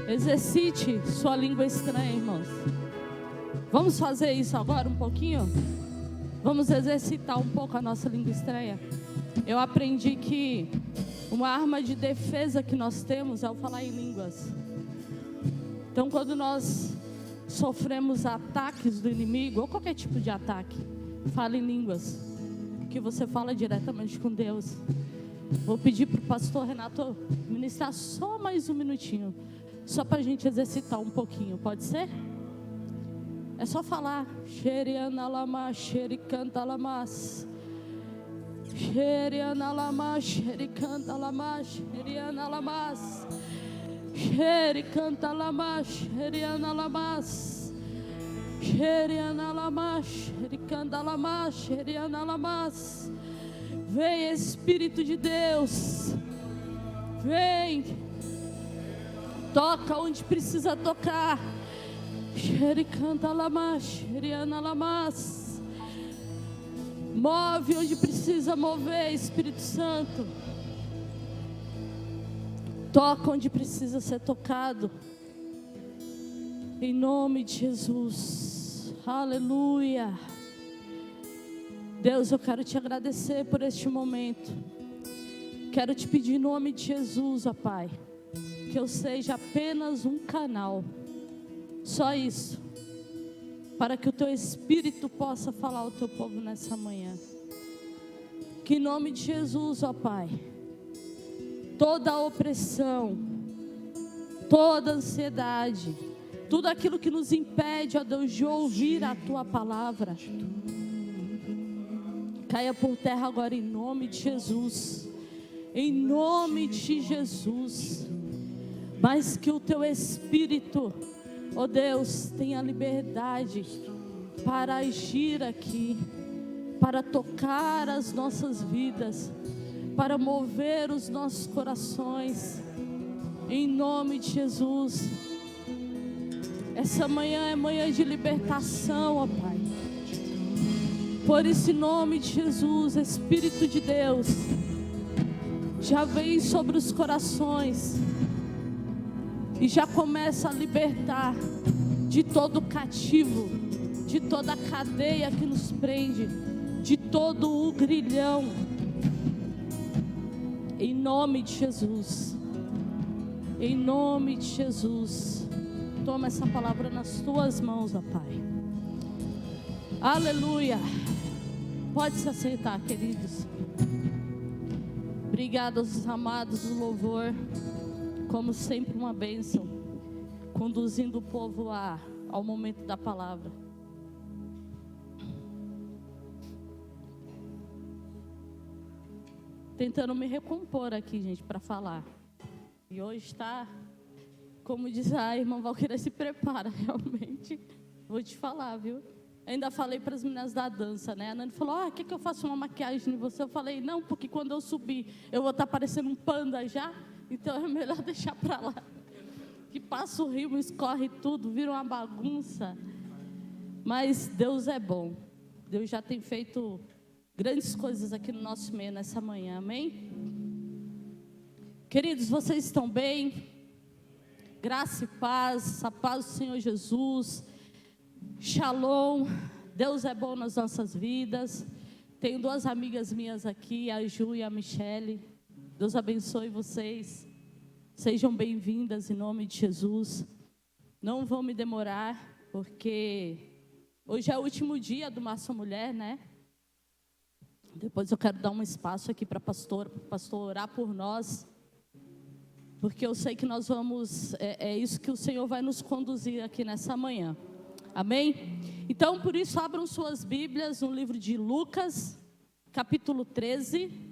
Exercite sua língua estranha, irmãos. Vamos fazer isso agora um pouquinho? Vamos exercitar um pouco a nossa língua estranha. Eu aprendi que uma arma de defesa que nós temos é o falar em línguas. Então, quando nós sofremos ataques do inimigo, ou qualquer tipo de ataque, fale em línguas, que você fala diretamente com Deus. Vou pedir para o pastor Renato ministrar só mais um minutinho, só para a gente exercitar um pouquinho, pode ser? É só falar. Xeriana lama, xericanta lamas. Xeriana lama, xericanta lamas. Xeriana lamas. Xericanta lamas, xeriana lamas. Xeriana lamas, xericanta lamas, xeriana lamas. Vem, Espírito de Deus. Vem. Toca onde precisa tocar. Xericanta lamas, xeriana lamas. Move onde precisa mover, Espírito Santo. Toca onde precisa ser tocado. Em nome de Jesus. Aleluia. Deus, eu quero te agradecer por este momento. Quero te pedir em nome de Jesus, ó Pai, que eu seja apenas um canal. Só isso. Para que o teu Espírito possa falar ao teu povo nessa manhã. Que em nome de Jesus, ó Pai, toda a opressão, toda a ansiedade, tudo aquilo que nos impede, ó Deus, de ouvir a tua palavra, caia por terra agora em nome de Jesus. Em nome de Jesus. Mas que o teu Espírito, ó Deus, tenha liberdade para agir aqui, para tocar as nossas vidas, para mover os nossos corações, em nome de Jesus. Essa manhã é manhã de libertação, ó Pai. Por esse nome de Jesus, Espírito de Deus, já vem sobre os corações e já começa a libertar de todo cativo, de toda cadeia que nos prende, de todo o grilhão. Em nome de Jesus. Em nome de Jesus. Toma essa palavra nas tuas mãos, ó Pai. Aleluia. Pode se aceitar, queridos. Obrigados, amados do louvor. Como sempre, uma bênção, conduzindo o povo ao momento da palavra. Tentando me recompor aqui, gente, para falar. E hoje está, como diz a irmã Valquíria, se prepara, realmente. Vou te falar, viu? Ainda falei para as meninas da dança, né? A Nani falou, quer que eu faça uma maquiagem em você? Eu falei, não, porque quando eu subir, eu vou estar parecendo um panda já. Então é melhor deixar para lá. Que passa o rio, escorre tudo, vira uma bagunça. Mas Deus é bom. Deus já tem feito grandes coisas aqui no nosso meio nessa manhã, amém? Queridos, vocês estão bem? Graça e paz, a paz do Senhor Jesus. Shalom. Deus é bom nas nossas vidas. Tenho duas amigas minhas aqui, a Ju e a Michele. Deus abençoe vocês. Sejam bem-vindas em nome de Jesus. Não vou me demorar, porque hoje é o último dia do Massa Mulher, né? Depois eu quero dar um espaço aqui para o pastor orar por nós. Porque eu sei que nós vamos, é isso que o Senhor vai nos conduzir aqui nessa manhã. Amém? Então, por isso, abram suas Bíblias no livro de Lucas, capítulo 13.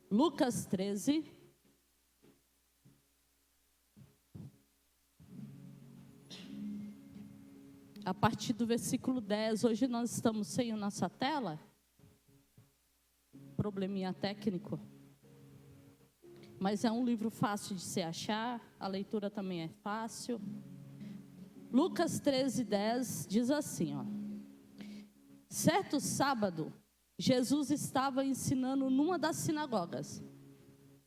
Lucas 13. A partir do versículo 10. Hoje nós estamos sem a nossa tela. Probleminha técnico. Mas é um livro fácil de se achar, a leitura também é fácil. Lucas 13, 10 diz assim, ó. Certo sábado, Jesus estava ensinando numa das sinagogas.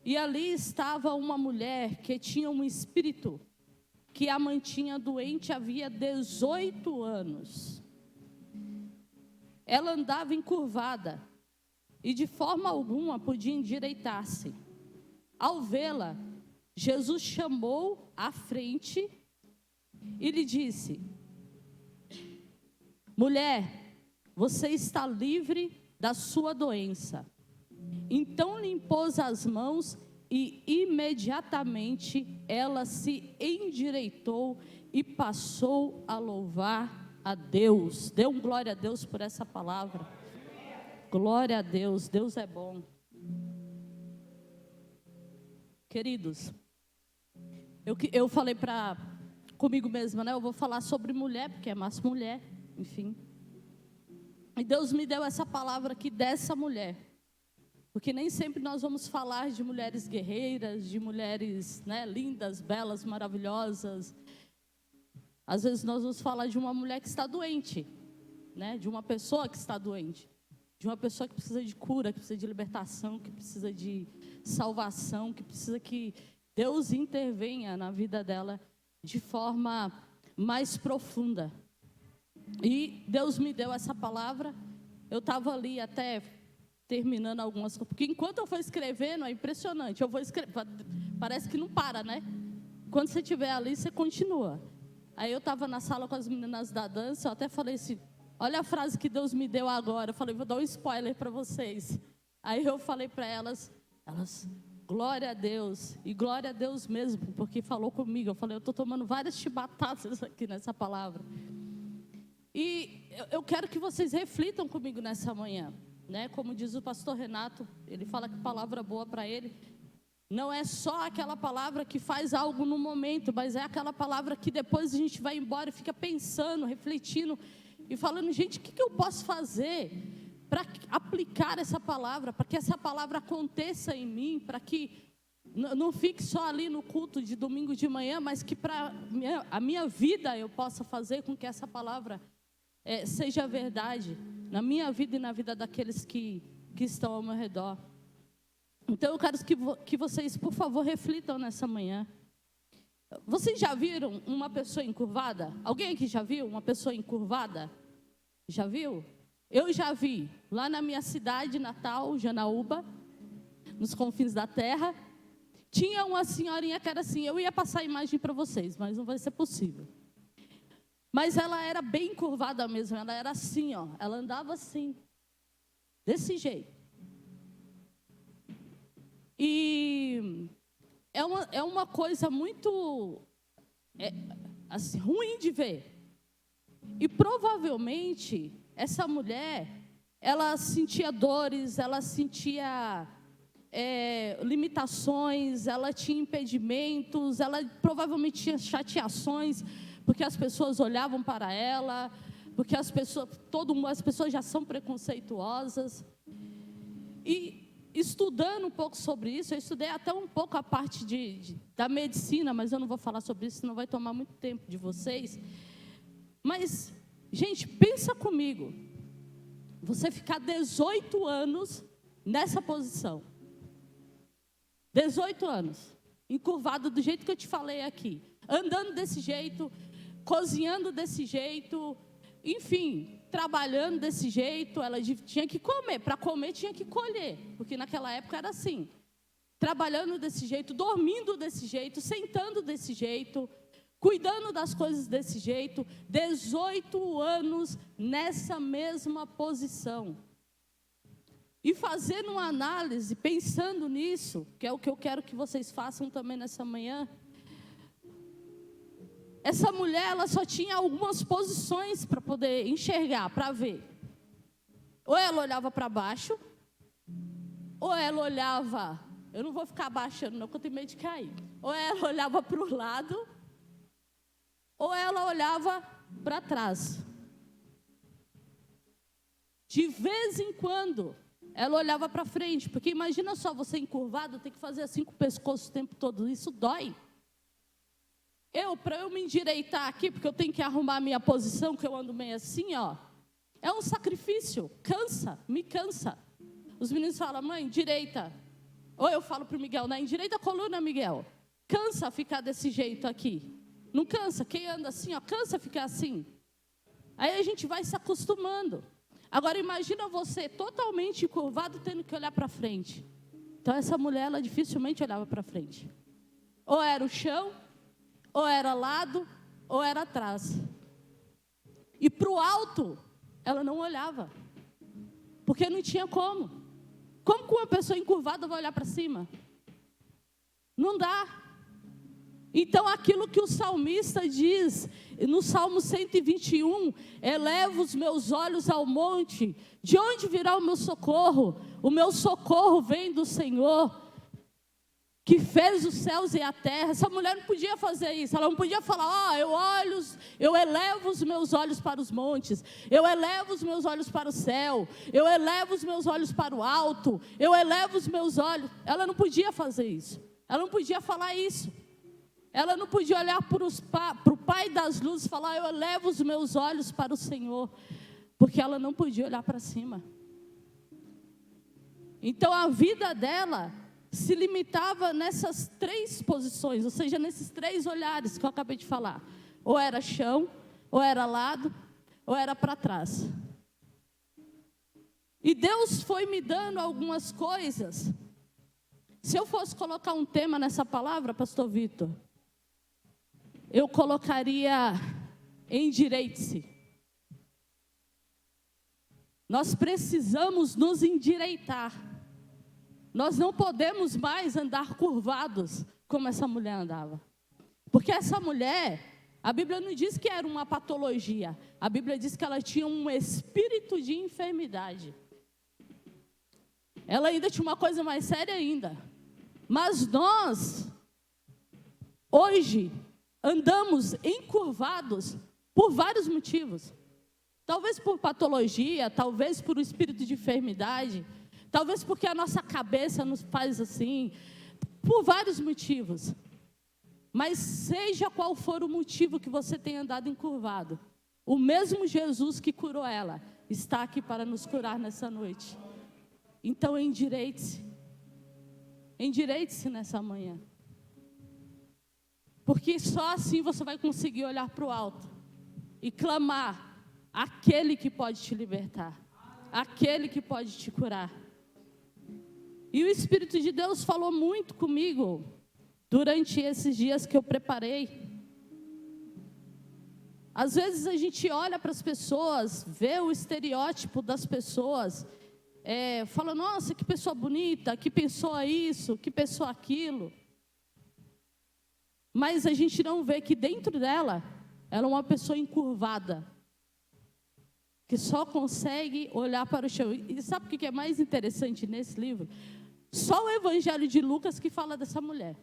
E ali estava uma mulher que tinha um espírito que a mantinha doente havia 18 anos. Ela andava encurvada e de forma alguma podia endireitar-se. Ao vê-la, Jesus chamou à frente e lhe disse: mulher, você está livre da sua doença. Então lhe impôs as mãos e imediatamente ela se endireitou e passou a louvar a Deus. Dê um glória a Deus por essa palavra. Glória a Deus, Deus é bom. Queridos, eu falei comigo mesma, né? Eu vou falar sobre mulher, porque é mais mulher, enfim. E Deus me deu essa palavra aqui dessa mulher. Porque nem sempre nós vamos falar de mulheres guerreiras, de mulheres, né, lindas, belas, maravilhosas. Às vezes nós vamos falar de uma mulher que está doente, né, de uma pessoa que está doente. De uma pessoa que precisa de cura, que precisa de libertação, que precisa de salvação, que precisa que Deus intervenha na vida dela de forma mais profunda. E Deus me deu essa palavra. Eu estava ali até terminando algumas coisas, porque enquanto eu for escrevendo, é impressionante. Eu vou escrever, parece que não para, né? Quando você estiver ali, você continua. Aí eu estava na sala com as meninas da dança, eu até falei assim: olha a frase que Deus me deu agora. Eu falei: vou dar um spoiler para vocês. Aí eu falei para elas, glória a Deus, e glória a Deus mesmo, porque falou comigo. Eu falei: eu estou tomando várias chibatadas aqui nessa palavra. E eu quero que vocês reflitam comigo nessa manhã, né? Como diz o pastor Renato, ele fala que palavra boa para ele não é só aquela palavra que faz algo no momento, mas é aquela palavra que depois a gente vai embora e fica pensando, refletindo e falando: gente, o que eu posso fazer para aplicar essa palavra, para que essa palavra aconteça em mim, para que não fique só ali no culto de domingo de manhã, mas que para a minha vida eu possa fazer com que essa palavra seja verdade na minha vida e na vida daqueles que estão ao meu redor. Então eu quero que vocês, por favor, reflitam nessa manhã. Vocês já viram uma pessoa encurvada? Alguém aqui já viu uma pessoa encurvada? Já viu? Eu já vi, lá na minha cidade natal, Janaúba, nos confins da terra. Tinha uma senhorinha que era assim, eu ia passar a imagem para vocês, mas não vai ser possível. Mas ela era bem curvada mesmo, ela era assim, ó, ela andava assim, desse jeito. E é uma coisa muito assim, ruim de ver. E provavelmente essa mulher, ela sentia dores, ela sentia limitações, ela tinha impedimentos, ela provavelmente tinha chateações, porque as pessoas olhavam para ela, porque as pessoas já são preconceituosas. E estudando um pouco sobre isso, eu estudei até um pouco a parte da medicina, mas eu não vou falar sobre isso, senão vai tomar muito tempo de vocês. Mas, gente, pensa comigo, você ficar 18 anos nessa posição, 18 anos, encurvado do jeito que eu te falei aqui, andando desse jeito, cozinhando desse jeito, enfim, trabalhando desse jeito. Ela tinha que comer, para comer tinha que colher, porque naquela época era assim, trabalhando desse jeito, dormindo desse jeito, sentando desse jeito, cuidando das coisas desse jeito, 18 anos nessa mesma posição. E fazendo uma análise, pensando nisso, que é o que eu quero que vocês façam também nessa manhã. Essa mulher, ela só tinha algumas posições para poder enxergar, para ver. Ou ela olhava para baixo, ou ela olhava, eu não vou ficar abaixando não, porque eu tenho medo de cair. Ou ela olhava para o lado, ou ela olhava para trás. De vez em quando, ela olhava para frente, porque imagina só, você encurvado, tem que fazer assim com o pescoço o tempo todo, isso dói. Para eu me endireitar aqui, porque eu tenho que arrumar a minha posição, que eu ando meio assim, ó. É um sacrifício, cansa, me cansa. Os meninos falam, mãe, direita. Ou eu falo para o Miguel, né? Endireita a coluna, Miguel. Cansa ficar desse jeito aqui. Não cansa? Quem anda assim, ó, cansa ficar assim. Aí a gente vai se acostumando. Agora imagina você totalmente curvado, tendo que olhar para frente. Então essa mulher, ela dificilmente olhava para frente. Ou era o chão, ou era lado, ou era atrás. E para o alto, ela não olhava. Porque não tinha como. Como que uma pessoa encurvada vai olhar para cima? Não dá. Então, aquilo que o salmista diz, no Salmo 121, eleva os meus olhos ao monte, de onde virá o meu socorro? O meu socorro vem do Senhor, que fez os céus e a terra. Essa mulher não podia fazer isso, ela não podia falar, eu elevo os meus olhos para os montes, eu elevo os meus olhos para o céu, eu elevo os meus olhos para o alto, eu elevo os meus olhos. Ela não podia fazer isso, ela não podia falar isso. Ela não podia olhar para o Pai das luzes e falar, eu elevo os meus olhos para o Senhor, porque ela não podia olhar para cima. Então a vida dela se limitava nessas 3 posições, ou seja, nesses 3 olhares que eu acabei de falar. Ou era chão, ou era lado, ou era para trás. E Deus foi me dando algumas coisas. Se eu fosse colocar um tema nessa palavra, pastor Vitor, eu colocaria endireite-se. Nós precisamos nos endireitar. Nós não podemos mais andar curvados como essa mulher andava. Porque essa mulher, a Bíblia não diz que era uma patologia. A Bíblia diz que ela tinha um espírito de enfermidade. Ela ainda tinha uma coisa mais séria ainda. Mas nós, hoje, andamos encurvados por vários motivos. Talvez por patologia, talvez por um espírito de enfermidade, talvez porque a nossa cabeça nos faz assim, por vários motivos. Mas seja qual for o motivo que você tenha andado encurvado, o mesmo Jesus que curou ela, está aqui para nos curar nessa noite. Então endireite-se. Endireite-se nessa manhã. Porque só assim você vai conseguir olhar para o alto e clamar aquele que pode te libertar, aquele que pode te curar. E o Espírito de Deus falou muito comigo durante esses dias que eu preparei. Às vezes a gente olha para as pessoas, vê o estereótipo das pessoas, fala, nossa, que pessoa bonita, que pessoa isso, que pessoa aquilo. Mas a gente não vê que dentro dela, ela é uma pessoa encurvada, que só consegue olhar para o chão. E sabe o que é mais interessante nesse livro? Só o Evangelho de Lucas que fala dessa mulher.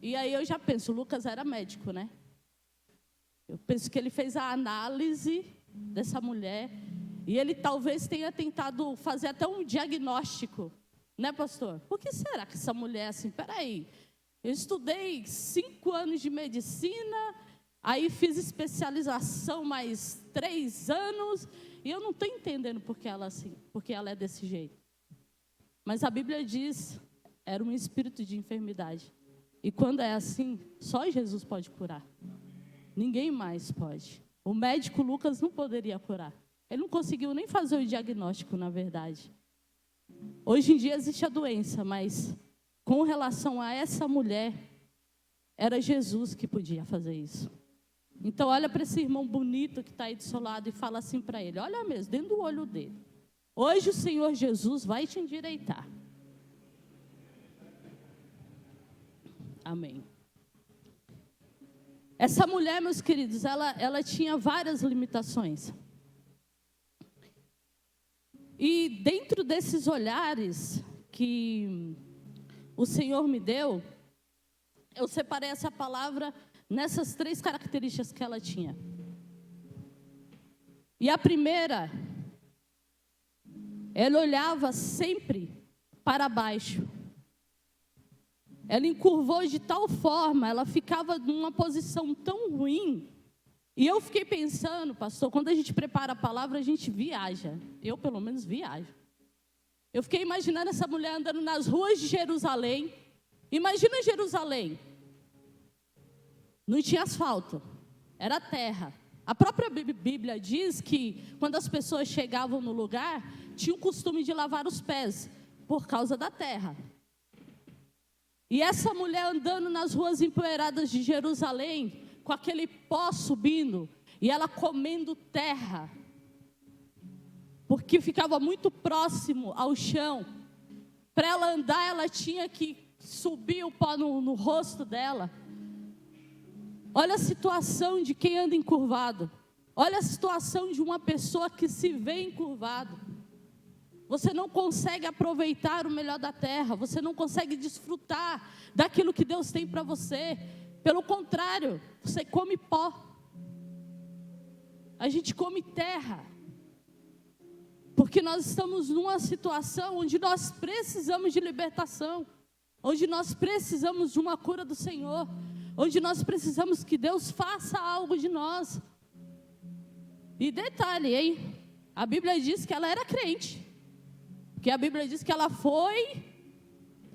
E aí eu já penso, Lucas era médico, né? Eu penso que ele fez a análise dessa mulher, e ele talvez tenha tentado fazer até um diagnóstico. Né, pastor? Por que será que essa mulher assim? Peraí, eu estudei 5 anos de medicina, aí fiz especialização mais 3 anos, e eu não estou entendendo porque ela é desse jeito. Mas a Bíblia diz, era um espírito de enfermidade. E quando é assim, só Jesus pode curar. Ninguém mais pode. O médico Lucas não poderia curar. Ele não conseguiu nem fazer o diagnóstico, na verdade. Hoje em dia existe a doença, mas com relação a essa mulher, era Jesus que podia fazer isso. Então olha para esse irmão bonito que está aí do seu lado e fala assim para ele, olha mesmo, dentro do olho dele. Hoje o Senhor Jesus vai te endireitar. Amém. Essa mulher, meus queridos, ela tinha várias limitações. E dentro desses olhares que o Senhor me deu, eu separei essa palavra nessas 3 características que ela tinha. E a primeira, ela olhava sempre para baixo. Ela encurvou de tal forma, ela ficava numa posição tão ruim, E eu fiquei pensando, pastor, quando a gente prepara a palavra, a gente viaja. Eu, pelo menos, viajo. Eu fiquei imaginando essa mulher andando nas ruas de Jerusalém. Imagina Jerusalém. Não tinha asfalto, era terra. A própria Bíblia diz que quando as pessoas chegavam no lugar, tinham o costume de lavar os pés, por causa da terra. E essa mulher andando nas ruas empoeiradas de Jerusalém, com aquele pó subindo, e ela comendo terra, porque ficava muito próximo ao chão. Para ela andar, ela tinha que subir o pó no rosto dela. Olha a situação de quem anda encurvado. Olha a situação de uma pessoa que se vê encurvado. Você não consegue aproveitar o melhor da terra. Você não consegue desfrutar daquilo que Deus tem para você. Pelo contrário, você come pó. A gente come terra. Porque nós estamos numa situação onde nós precisamos de libertação. Onde nós precisamos de uma cura do Senhor. Onde nós precisamos que Deus faça algo de nós. E detalhe, hein? A Bíblia diz que ela era crente. Porque a Bíblia diz que ela foi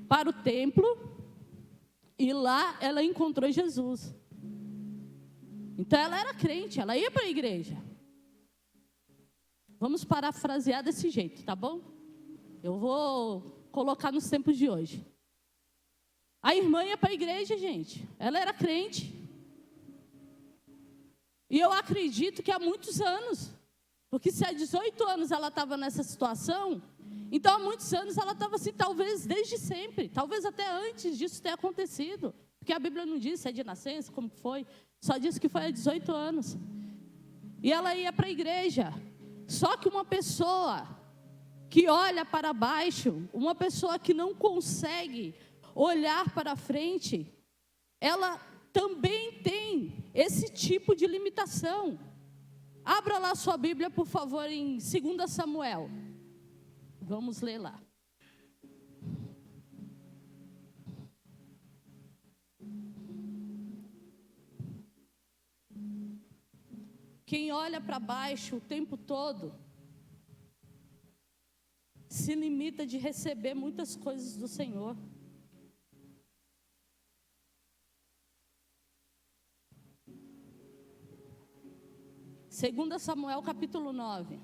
para o templo e lá ela encontrou Jesus. Então ela era crente, ela ia para a igreja. Vamos parafrasear desse jeito, tá bom? Eu vou colocar nos tempos de hoje. A irmã ia para a igreja, gente. Ela era crente. E eu acredito que há muitos anos. Porque se há 18 anos ela estava nessa situação, então há muitos anos ela estava assim, talvez desde sempre. Talvez até antes disso ter acontecido. Porque a Bíblia não diz se é de nascença, como foi. Só diz que foi há 18 anos. E ela ia para a igreja. Só que uma pessoa que olha para baixo, uma pessoa que não consegue olhar para frente, ela também tem esse tipo de limitação. Abra lá sua Bíblia, por favor, em 2 Samuel. Vamos ler lá. Quem olha para baixo o tempo todo, se limita de receber muitas coisas do Senhor. Segunda Samuel capítulo 9.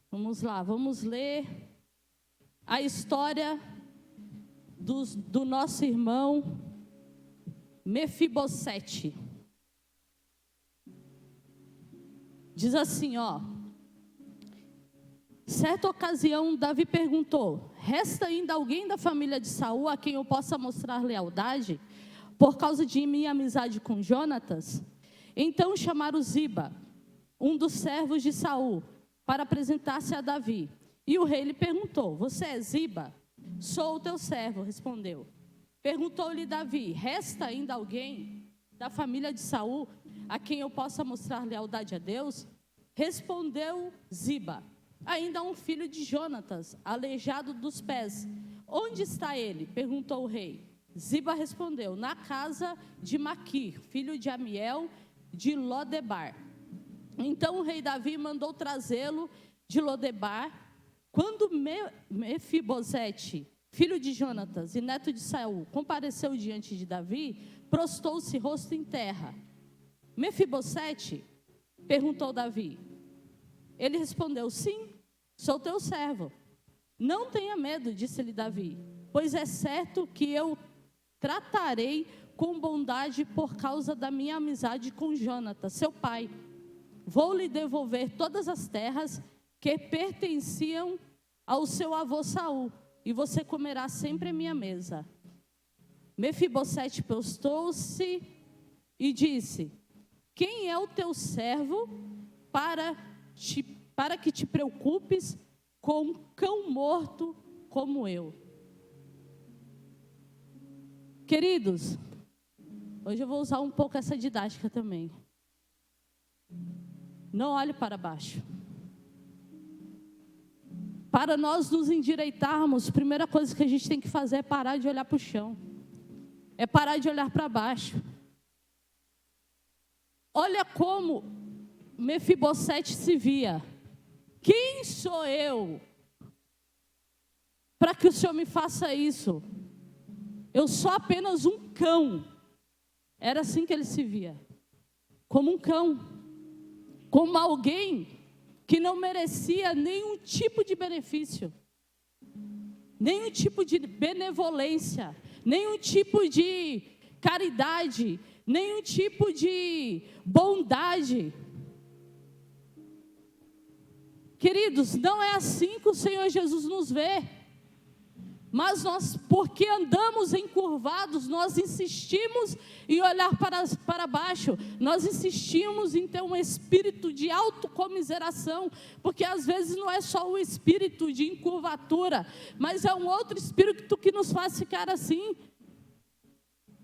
Vamos lá, vamos ler a história do nosso irmão Mefibosete. Diz assim, ó. Certa ocasião, Davi perguntou: resta ainda alguém da família de Saul a quem eu possa mostrar lealdade, por causa de minha amizade com Jonatas? Então chamaram Ziba, um dos servos de Saul, para apresentar-se a Davi. E o rei lhe perguntou: você é Ziba? Sou o teu servo, respondeu. Perguntou-lhe Davi: resta ainda alguém da família de Saul a quem eu possa mostrar lealdade a Deus? Respondeu Ziba: ainda há um filho de Jonatas, aleijado dos pés. Onde está ele? Perguntou o rei. Ziba respondeu: na casa de Maquir, filho de Amiel, de Lodebar. Então o rei Davi mandou trazê-lo de Lodebar. Quando Mefibosete, filho de Jonatas e neto de Saul, compareceu diante de Davi, prostou-se rosto em terra. Mefibosete? Perguntou Davi. Ele respondeu: sim, sou teu servo. Não tenha medo, disse-lhe Davi, pois é certo que eu tratarei com bondade por causa da minha amizade com Jonatas, seu pai. Vou lhe devolver todas as terras que pertenciam ao seu avô Saul, e você comerá sempre à minha mesa. Mefibosete prostou-se e disse: quem é o teu servo para que te preocupes com um cão morto como eu? Queridos, hoje eu vou usar um pouco essa didática também. Não olhe para baixo. para nós nos endireitarmos, a primeira coisa que a gente tem que fazer é parar de olhar para o chão. É parar de olhar para baixo. Olha como Mefibosete se via. Quem sou eu para que o Senhor me faça isso? Eu sou apenas um cão. Era assim que ele se via. Como um cão. Como alguém que não merecia nenhum tipo de benefício. Nenhum tipo de benevolência. Nenhum tipo de caridade. Nenhum tipo de bondade. Queridos, não é assim que o Senhor Jesus nos vê. Mas nós, porque andamos encurvados, nós insistimos em olhar para baixo. Nós insistimos em ter um espírito de autocomiseração. Porque às vezes não é só o espírito de encurvatura, mas é um outro espírito que nos faz ficar assim.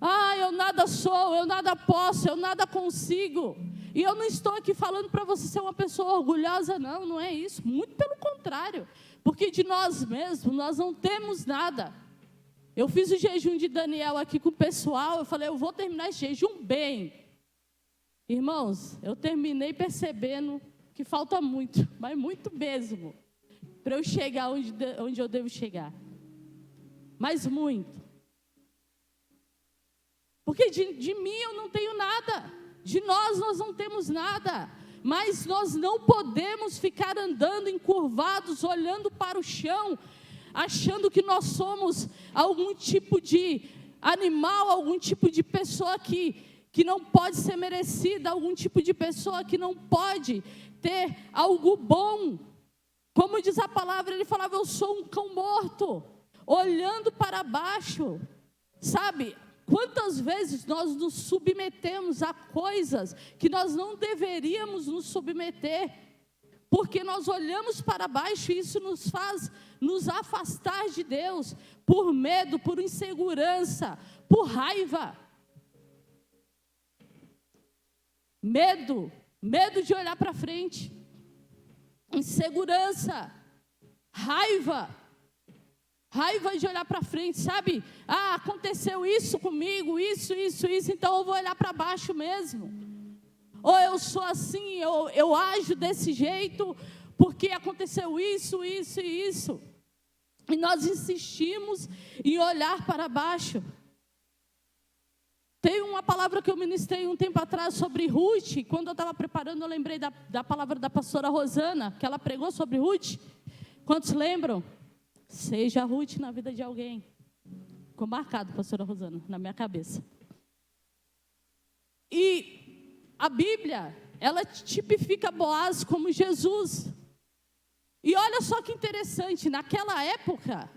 Ah, eu nada sou, eu nada posso, eu nada consigo. E eu não estou aqui falando para você ser uma pessoa orgulhosa, não, não é isso. Muito pelo contrário. Porque de nós mesmos, nós não temos nada. Eu fiz o jejum de Daniel aqui com o pessoal, eu falei, eu vou terminar esse jejum bem. Irmãos, eu terminei percebendo que falta muito, mas muito mesmo, para eu chegar onde eu devo chegar. Mas muito. Porque de mim eu não tenho nada, de nós não temos nada, mas nós não podemos ficar andando encurvados, olhando para o chão, achando que nós somos algum tipo de animal, algum tipo de pessoa que não pode ser merecida, algum tipo de pessoa que não pode ter algo bom. Como diz a palavra, ele falava, eu sou um cão morto, olhando para baixo, sabe? Quantas vezes nós nos submetemos a coisas que nós não deveríamos nos submeter, porque nós olhamos para baixo e isso nos faz nos afastar de Deus, por medo, por insegurança, por raiva. Medo de olhar para frente, insegurança, raiva de olhar para frente, sabe? Ah, aconteceu isso comigo, isso, então eu vou olhar para baixo mesmo. Ou eu sou assim, eu ajo desse jeito, porque aconteceu isso e isso. E nós insistimos em olhar para baixo. Tem uma palavra que eu ministrei um tempo atrás sobre Ruth. Quando eu estava preparando, eu lembrei da palavra da pastora Rosana, que ela pregou sobre Ruth. Quantos lembram? Seja Ruth na vida de alguém. Ficou marcado, pastora Rosana, na minha cabeça. E a Bíblia, ela tipifica Boaz como Jesus. E olha só que interessante, naquela época,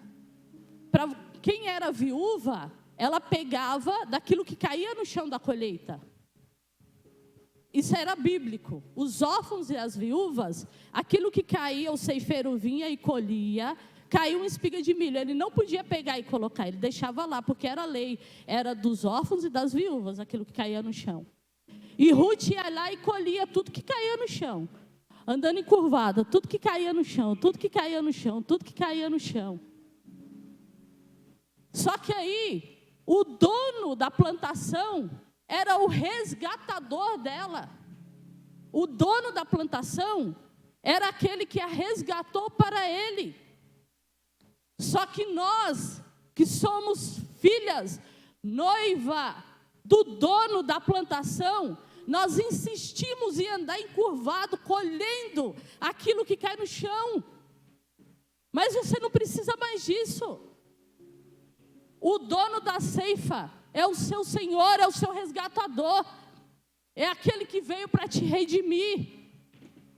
para quem era viúva, ela pegava daquilo que caía no chão da colheita. Isso era bíblico. Os órfãos e as viúvas, aquilo que caía, o ceifeiro vinha e colhia. Caiu uma espiga de milho, ele não podia pegar e colocar, ele deixava lá, porque era lei, era dos órfãos e das viúvas, aquilo que caía no chão. E Ruth ia lá e colhia tudo que caía no chão, andando encurvada, tudo que caía no chão, tudo que caía no chão, tudo que caía no chão. Só que aí, o dono da plantação era o resgatador dela. O dono da plantação era aquele que a resgatou para ele. Só que nós, que somos filhas, noiva do dono da plantação, nós insistimos em andar encurvado, colhendo aquilo que cai no chão. Mas você não precisa mais disso. O dono da ceifa é o seu Senhor, é o seu resgatador. É aquele que veio para te redimir.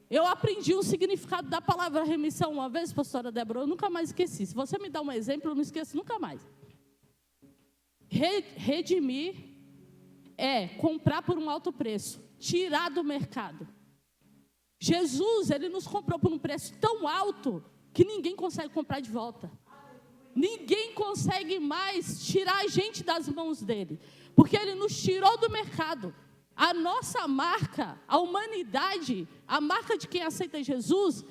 Eu aprendi o significado da palavra remissão uma vez, pastora Débora, eu nunca mais esqueci. Se você me dá um exemplo, eu não esqueço nunca mais. Redimir é comprar por um alto preço, tirar do mercado. Jesus, ele nos comprou por um preço tão alto que ninguém consegue comprar de volta. Ninguém consegue mais tirar a gente das mãos dele, porque ele nos tirou do mercado. A nossa marca, a humanidade, a marca de quem aceita Jesus,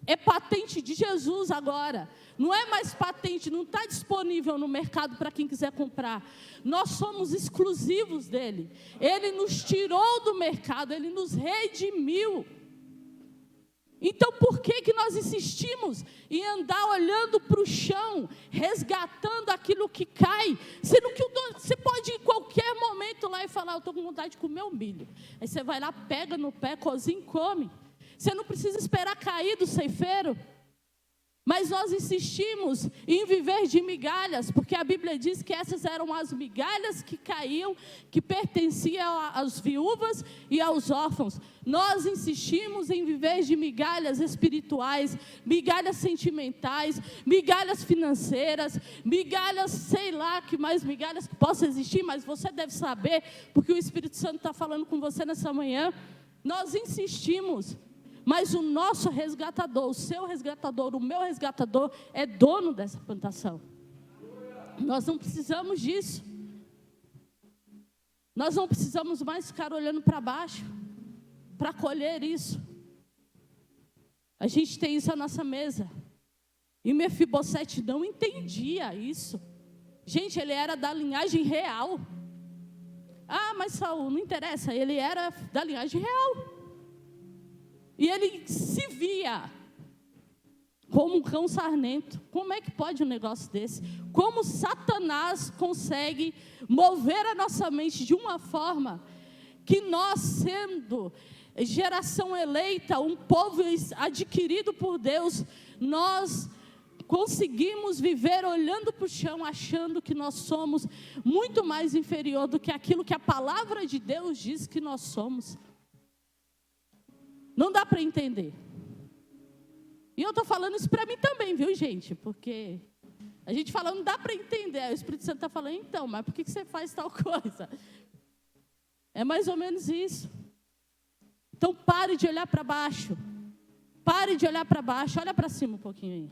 é patente de Jesus agora. Não é mais patente, não está disponível no mercado para quem quiser comprar. Nós somos exclusivos dele. Ele nos tirou do mercado, ele nos redimiu. Então por que nós insistimos em andar olhando para o chão, resgatando aquilo que cai, sendo que você pode ir em qualquer momento lá e falar, eu estou com vontade de comer um milho. Aí você vai lá, pega no pé, cozinha e come. Você não precisa esperar cair do ceifeiro. Mas nós insistimos em viver de migalhas, porque a Bíblia diz que essas eram as migalhas que caíam, que pertenciam às viúvas e aos órfãos. Nós insistimos em viver de migalhas espirituais, migalhas sentimentais, migalhas financeiras, migalhas, sei lá que mais migalhas que possam existir, mas você deve saber, porque o Espírito Santo está falando com você nessa manhã. Nós insistimos. Mas o nosso resgatador, o seu resgatador, o meu resgatador é dono dessa plantação. Nós não precisamos disso. Nós não precisamos mais ficar olhando para baixo para colher isso. A gente tem isso à nossa mesa. E Mefibosete não entendia isso. Gente, ele era da linhagem real. Ah, mas Saul, não interessa, ele era da linhagem real. E ele se via como um cão sarnento. Como é que pode um negócio desse? Como Satanás consegue mover a nossa mente de uma forma que nós, sendo geração eleita, um povo adquirido por Deus, nós conseguimos viver olhando para o chão, achando que nós somos muito mais inferior do que aquilo que a palavra de Deus diz que nós somos. Não dá para entender. E eu estou falando isso para mim também, viu, gente? Porque a gente fala, não dá para entender. Aí o Espírito Santo está falando, então, mas por que você faz tal coisa? É mais ou menos isso. Então pare de olhar para baixo. Pare de olhar para baixo. Olha para cima um pouquinho aí.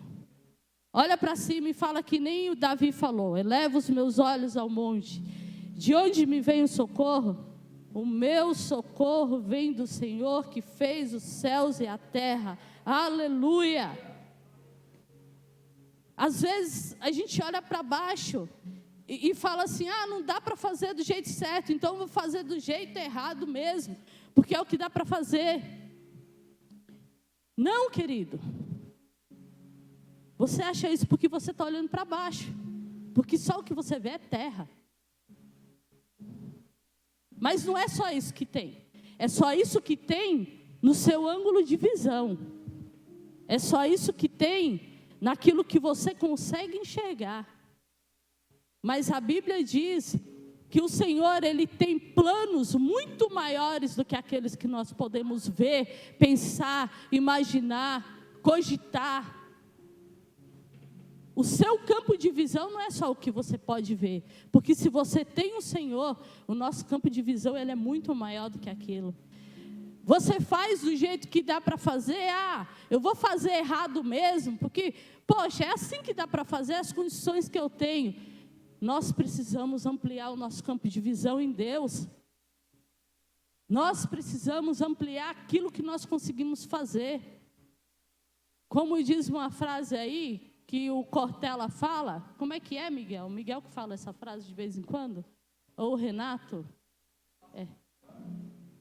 Olha para cima e fala que nem o Davi falou. Eleva os meus olhos ao monte. De onde me vem o socorro? O meu socorro vem do Senhor que fez os céus e a terra. Aleluia! Às vezes a gente olha para baixo e fala assim, não dá para fazer do jeito certo, então eu vou fazer do jeito errado mesmo, porque é o que dá para fazer. Não, querido. Você acha isso porque você está olhando para baixo, porque só o que você vê é terra. Mas não é só isso que tem. É só isso que tem no seu ângulo de visão. É só isso que tem naquilo que você consegue enxergar. Mas a Bíblia diz que o Senhor, Ele tem planos muito maiores do que aqueles que nós podemos ver, pensar, imaginar, cogitar. O seu campo de visão não é só o que você pode ver. Porque se você tem o Senhor, o nosso campo de visão ele é muito maior do que aquilo. Você faz do jeito que dá para fazer. Eu vou fazer errado mesmo. Porque, poxa, é assim que dá para fazer as condições que eu tenho. Nós precisamos ampliar o nosso campo de visão em Deus. Nós precisamos ampliar aquilo que nós conseguimos fazer. Como diz uma frase aí, que o Cortella fala, como é que é, Miguel? O Miguel que fala essa frase de vez em quando? Ou o Renato?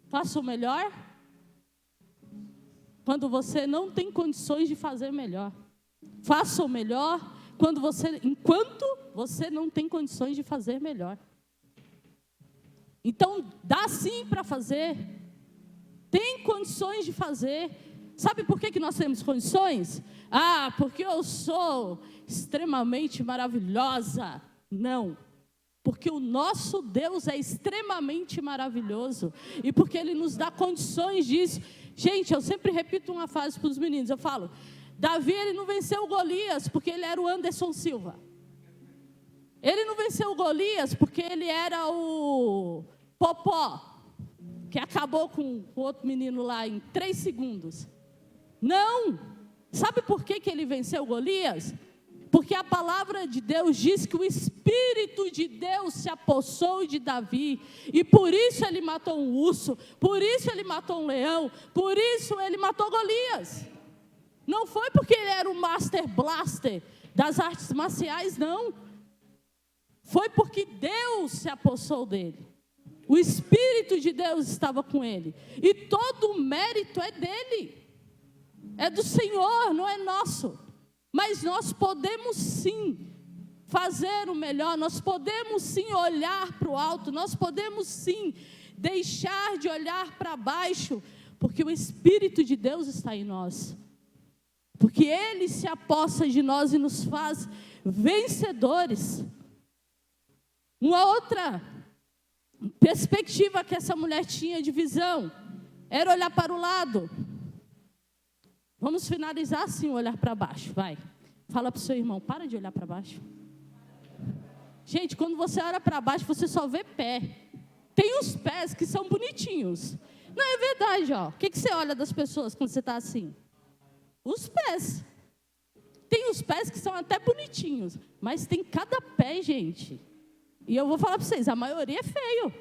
Faça o melhor quando você não tem condições de fazer melhor. Faça o melhor enquanto você não tem condições de fazer melhor. Então, dá sim para fazer. Tem condições de fazer. Sabe por que nós temos condições? Porque eu sou extremamente maravilhosa. Não. Porque o nosso Deus é extremamente maravilhoso. E porque Ele nos dá condições disso. Gente, eu sempre repito uma frase para os meninos. Eu falo, Davi, ele não venceu Golias porque ele era o Anderson Silva. Ele não venceu Golias porque ele era o Popó, que acabou com o outro menino lá em 3 segundos. Não. Sabe por que ele venceu Golias? Porque a palavra de Deus diz que o Espírito de Deus se apossou de Davi. E por isso ele matou um urso, por isso ele matou um leão, por isso ele matou Golias. Não foi porque ele era o Master Blaster das artes marciais, não. Foi porque Deus se apossou dele. O Espírito de Deus estava com ele. E todo o mérito é dele. É do Senhor, não é nosso. Mas nós podemos sim fazer o melhor. Nós podemos sim olhar para o alto. Nós podemos sim deixar de olhar para baixo. Porque o Espírito de Deus está em nós. Porque Ele se apossa de nós e nos faz vencedores. Uma outra perspectiva que essa mulher tinha de visão era olhar para o lado. Vamos finalizar assim, olhar para baixo, vai. Fala para o seu irmão, para de olhar para baixo. Gente, quando você olha para baixo, você só vê pé. Tem os pés que são bonitinhos. Não, é verdade, ó. O que você olha das pessoas quando você está assim? Os pés. Tem os pés que são até bonitinhos, mas tem cada pé, gente. E eu vou falar para vocês, a maioria é feio.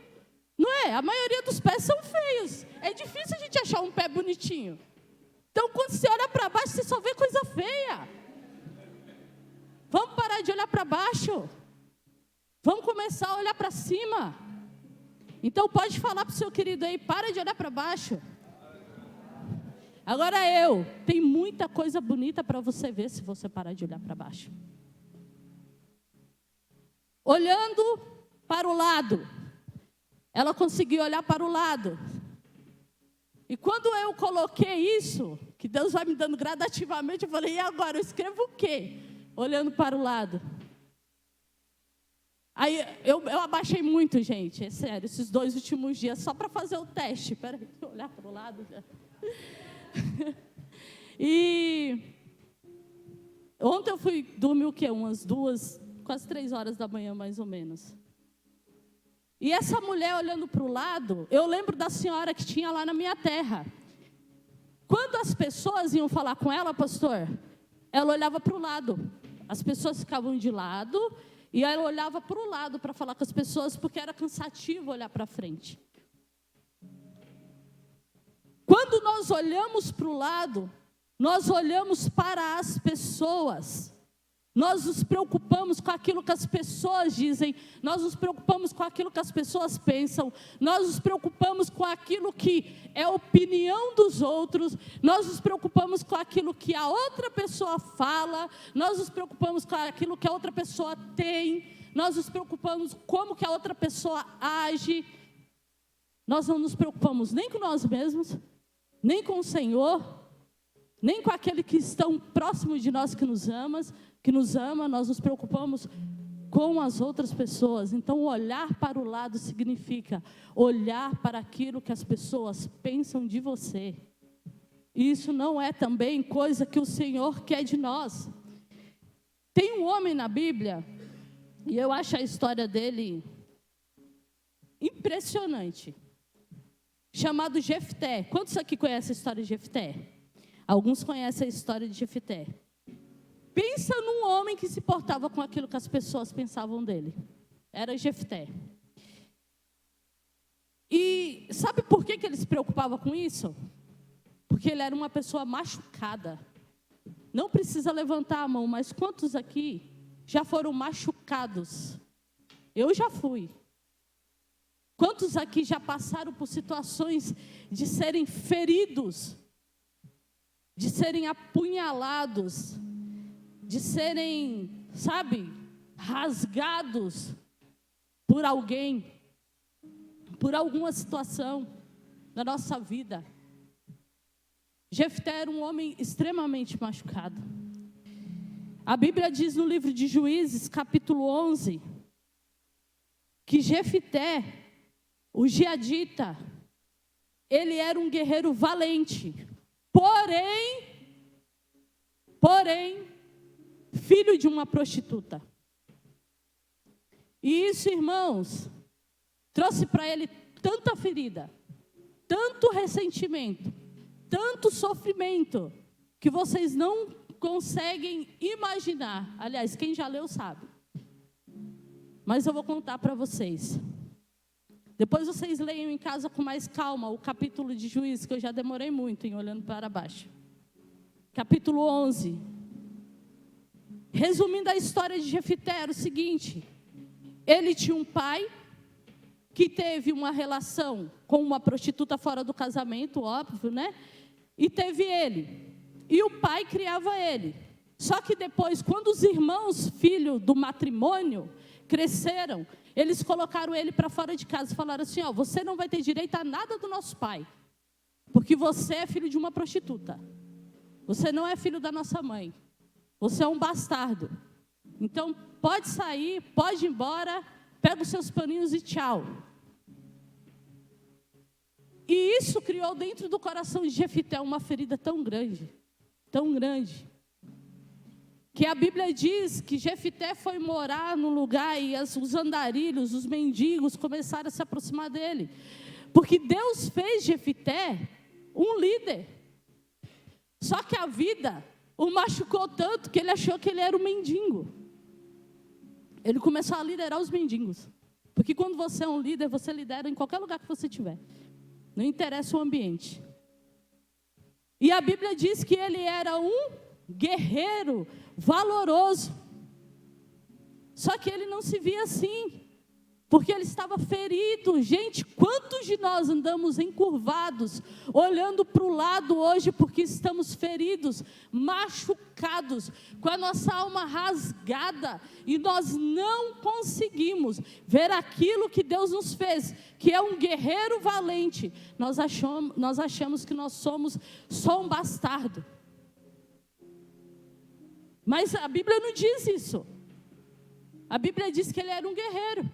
Não é? A maioria dos pés são feios. É difícil a gente achar um pé bonitinho. Então, quando você olha para baixo, você só vê coisa feia. Vamos parar de olhar para baixo. Vamos começar a olhar para cima. Então, pode falar para o seu querido aí, para de olhar para baixo. Agora tem muita coisa bonita para você ver se você parar de olhar para baixo. Olhando para o lado. Ela conseguiu olhar para o lado. E quando eu coloquei isso, que Deus vai me dando gradativamente, eu falei, e agora? Eu escrevo o quê? Olhando para o lado. Aí eu abaixei muito, gente, é sério, esses 2 últimos dias, só para fazer o teste. Espera aí, olhar para o lado. E ontem eu fui dormir o quê? Umas 2, quase 3 horas da manhã, mais ou menos. E essa mulher olhando para o lado, eu lembro da senhora que tinha lá na minha terra. Quando as pessoas iam falar com ela, pastor, ela olhava para o lado. As pessoas ficavam de lado e ela olhava para o lado para falar com as pessoas, porque era cansativo olhar para frente. Quando nós olhamos para o lado, nós olhamos para as pessoas. Nós nos preocupamos com aquilo que as pessoas dizem, nós nos preocupamos com aquilo que as pessoas pensam, nós nos preocupamos com aquilo que é opinião dos outros, nós nos preocupamos com aquilo que a outra pessoa fala, nós nos preocupamos com aquilo que a outra pessoa tem, nós nos preocupamos como que a outra pessoa age. Nós não nos preocupamos nem com nós mesmos, nem com o Senhor, nem com aquele que estão próximos de nós que nos ama, nós nos preocupamos com as outras pessoas. Então, olhar para o lado significa olhar para aquilo que as pessoas pensam de você. E isso não é também coisa que o Senhor quer de nós. Tem um homem na Bíblia, e eu acho a história dele impressionante, chamado Jefté. Quantos aqui conhecem a história de Jefté? Alguns conhecem a história de Jefté. Pensa num homem que se portava com aquilo que as pessoas pensavam dele. Era Jefté. E sabe por que ele se preocupava com isso? Porque ele era uma pessoa machucada. Não precisa levantar a mão, mas quantos aqui já foram machucados? Eu já fui. Quantos aqui já passaram por situações de serem feridos, de serem apunhalados, de serem, rasgados por alguém, por alguma situação na nossa vida? Jefté era um homem extremamente machucado. A Bíblia diz no livro de Juízes, capítulo 11, que Jefté, o gileadita, ele era um guerreiro valente, porém, filho de uma prostituta. E isso, irmãos, trouxe para ele tanta ferida, tanto ressentimento, tanto sofrimento, que vocês não conseguem imaginar. Aliás, quem já leu sabe. Mas eu vou contar para vocês. Depois vocês leiam em casa com mais calma o capítulo de Juízes, que eu já demorei muito em olhando para baixo. capítulo 11. Resumindo a história de Jefité, era o seguinte: ele tinha um pai que teve uma relação com uma prostituta fora do casamento, óbvio, né? E teve ele. E o pai criava ele. Só que depois, quando os irmãos, filho do matrimônio, cresceram, eles colocaram ele para fora de casa e falaram assim: ó, você não vai ter direito a nada do nosso pai, porque você é filho de uma prostituta. Você não é filho da nossa mãe. Você é um bastardo. Então, pode sair, pode ir embora, pega os seus paninhos e tchau. E isso criou dentro do coração de Jefité uma ferida tão grande, que a Bíblia diz que Jefité foi morar num lugar e os andarilhos, os mendigos começaram a se aproximar dele. Porque Deus fez Jefité um líder. Só que a vida o machucou tanto que ele achou que ele era um mendigo. Ele começou a liderar os mendigos. Porque quando você é um líder, você lidera em qualquer lugar que você estiver. Não interessa o ambiente. E a Bíblia diz que ele era um guerreiro valoroso. Só que ele não se via assim, porque ele estava ferido. Gente, quantos de nós andamos encurvados, olhando para o lado hoje, porque estamos feridos, machucados, com a nossa alma rasgada, e nós não conseguimos ver aquilo que Deus nos fez, que é um guerreiro valente. Nós achamos que nós somos só um bastardo. Mas a Bíblia não diz isso. A Bíblia diz que ele era um guerreiro.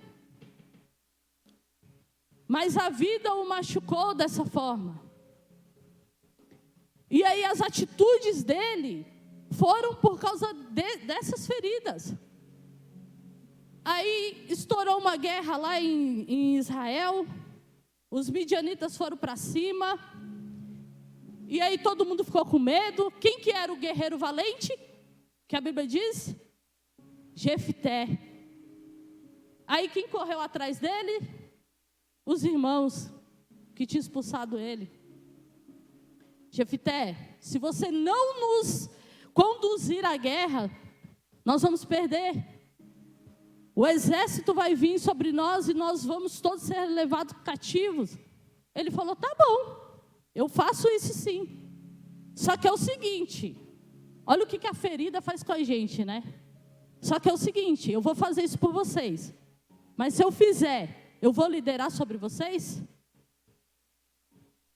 Mas a vida o machucou dessa forma. E aí as atitudes dele foram por causa dessas feridas. Aí estourou uma guerra lá em Israel. Os midianitas foram para cima. E aí todo mundo ficou com medo. Quem que era o guerreiro valente? Que a Bíblia diz? Jefité. Aí quem correu atrás dele? Os irmãos que tinham expulsado ele. Jefité, se você não nos conduzir à guerra, nós vamos perder. O exército vai vir sobre nós e nós vamos todos ser levados cativos. Ele falou, tá bom, eu faço isso sim. Só que é o seguinte, olha o que a ferida faz com a gente, né? Só que é o seguinte, eu vou fazer isso por vocês. Mas se eu fizer, eu vou liderar sobre vocês?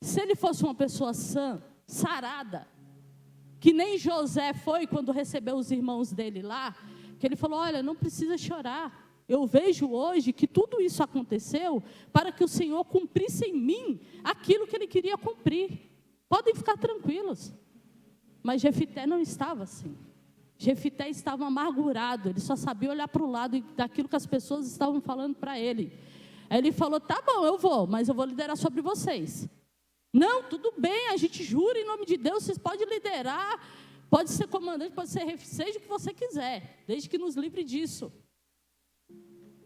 Se ele fosse uma pessoa sã, sarada, que nem José foi quando recebeu os irmãos dele lá, que ele falou, olha, não precisa chorar. Eu vejo hoje que tudo isso aconteceu para que o Senhor cumprisse em mim aquilo que ele queria cumprir. Podem ficar tranquilos. Mas Jefité não estava assim. Jefité estava amargurado, ele só sabia olhar para o lado daquilo que as pessoas estavam falando para ele. Aí ele falou, tá bom, eu vou, mas eu vou liderar sobre vocês. Não, tudo bem, a gente jura em nome de Deus, vocês podem liderar, pode ser comandante, pode ser seja o que você quiser, desde que nos livre disso.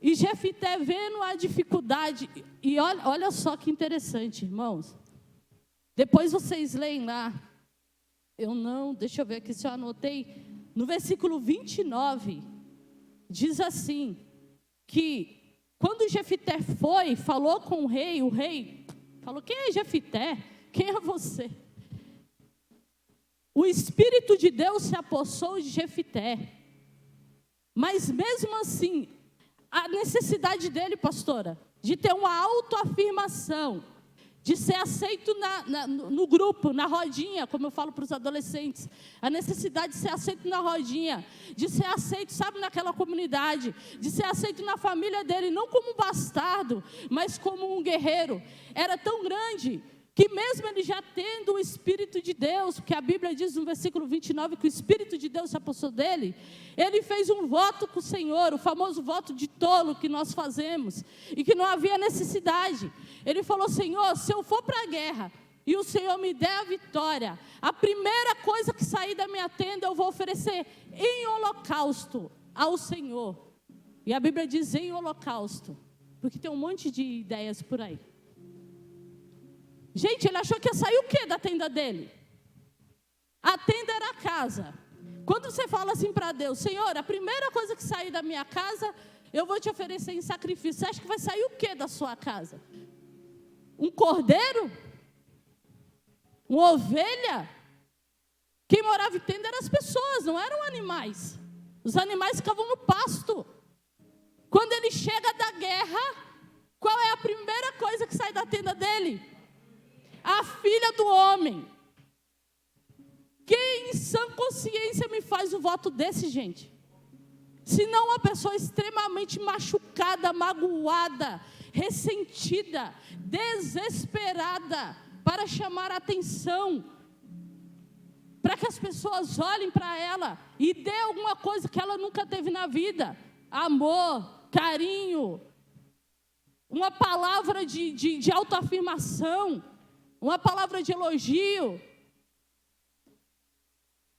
E Jefité vendo a dificuldade, e olha só que interessante, irmãos. Depois vocês leem lá, deixa eu ver aqui se eu anotei, no versículo 29, diz assim, que quando Jefité falou com o rei falou, quem é Jefité? Quem é você? O Espírito de Deus se apossou de Jefité. Mas mesmo assim, a necessidade dele, pastora, de ter uma autoafirmação, de ser aceito no grupo, na rodinha, como eu falo para os adolescentes, a necessidade de ser aceito na rodinha, de ser aceito, sabe, naquela comunidade, de ser aceito na família dele, não como um bastardo, mas como um guerreiro, era tão grande, que mesmo ele já tendo o Espírito de Deus, porque a Bíblia diz no versículo 29, que o Espírito de Deus se apossou dele, ele fez um voto com o Senhor, o famoso voto de tolo que nós fazemos, e que não havia necessidade. Ele falou, Senhor, se eu for para a guerra, e o Senhor me der a vitória, a primeira coisa que sair da minha tenda, eu vou oferecer em holocausto ao Senhor. E a Bíblia diz em holocausto, porque tem um monte de ideias por aí. Gente, ele achou que ia sair o quê da tenda dele? A tenda era a casa. Quando você fala assim para Deus, Senhor, a primeira coisa que sair da minha casa, eu vou te oferecer em sacrifício. Você acha que vai sair o que da sua casa? Um cordeiro? Uma ovelha? Quem morava em tenda eram as pessoas, não eram animais. Os animais ficavam no pasto. Quando ele chega da guerra, qual é a primeira coisa que sai da tenda dele? A filha do homem. Quem em sã consciência me faz o voto desse, gente? Se não uma pessoa extremamente machucada, magoada, ressentida, desesperada, para chamar a atenção, para que as pessoas olhem para ela e dê alguma coisa que ela nunca teve na vida. Amor, carinho, uma palavra de autoafirmação, uma palavra de elogio.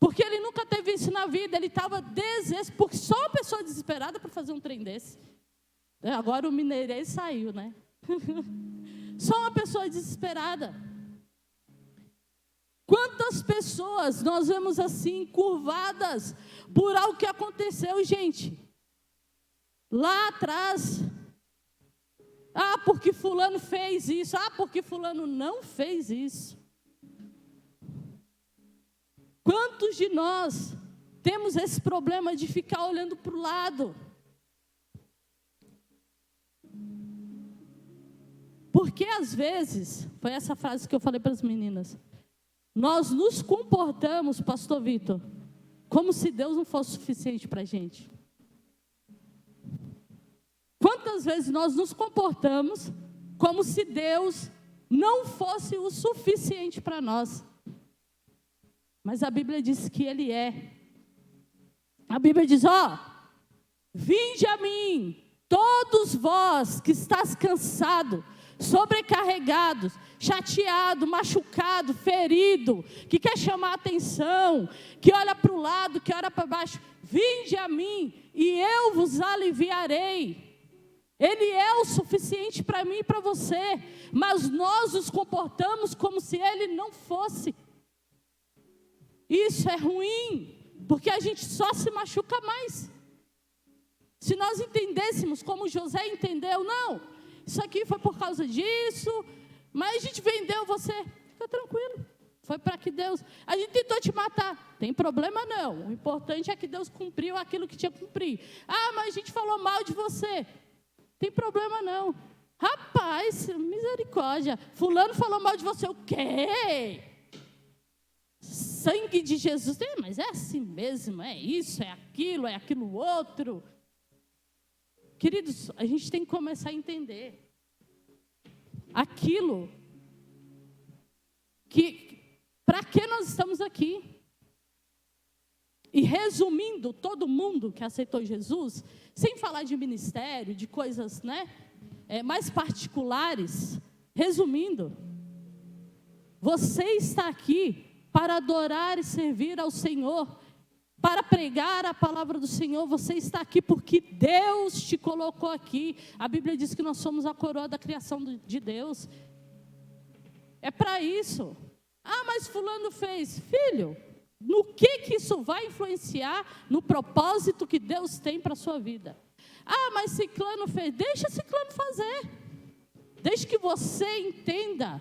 Porque ele nunca teve isso na vida, ele estava desesperado, porque só uma pessoa desesperada para fazer um trem desse. Agora o mineirês saiu, né? Só uma pessoa desesperada. Quantas pessoas nós vemos assim, curvadas por algo que aconteceu, gente? Lá atrás. Ah, porque fulano fez isso. Ah, porque fulano não fez isso. Quantos de nós temos esse problema de ficar olhando para o lado? Porque às vezes, foi essa frase que eu falei para as meninas, nós nos comportamos, pastor Vitor, como se Deus não fosse suficiente para a gente. Quantas vezes nós nos comportamos como se Deus não fosse o suficiente para nós? Mas a Bíblia diz que Ele é. A Bíblia diz, vinde a mim, todos vós que estáis cansados, sobrecarregados, chateado, machucado, ferido, que quer chamar a atenção, que olha para o lado, que olha para baixo, vinde a mim e eu vos aliviarei. Ele é o suficiente para mim e para você, mas nós nos comportamos como se Ele não fosse. Isso é ruim, porque a gente só se machuca mais. Se nós entendêssemos como José entendeu, não, isso aqui foi por causa disso, mas a gente vendeu você, fica tranquilo, foi para que Deus, a gente tentou te matar, tem problema não, o importante é que Deus cumpriu aquilo que tinha que cumprir. Ah, mas a gente falou mal de você, tem problema não. Rapaz, misericórdia, fulano falou mal de você, o quê? Sangue de Jesus, mas é assim mesmo, é isso, é aquilo outro. Queridos, a gente tem que começar a entender aquilo que, para que nós estamos aqui. E resumindo, todo mundo que aceitou Jesus, sem falar de ministério, de coisas, mais particulares, resumindo, você está aqui para adorar e servir ao Senhor, para pregar a palavra do Senhor. Você está aqui porque Deus te colocou aqui. A Bíblia diz que nós somos a coroa da criação de Deus. É para isso. Ah, mas fulano fez. Filho, no que isso vai influenciar no propósito que Deus tem para a sua vida? Ah, mas ciclano fez. Deixa ciclano fazer. Desde que você entenda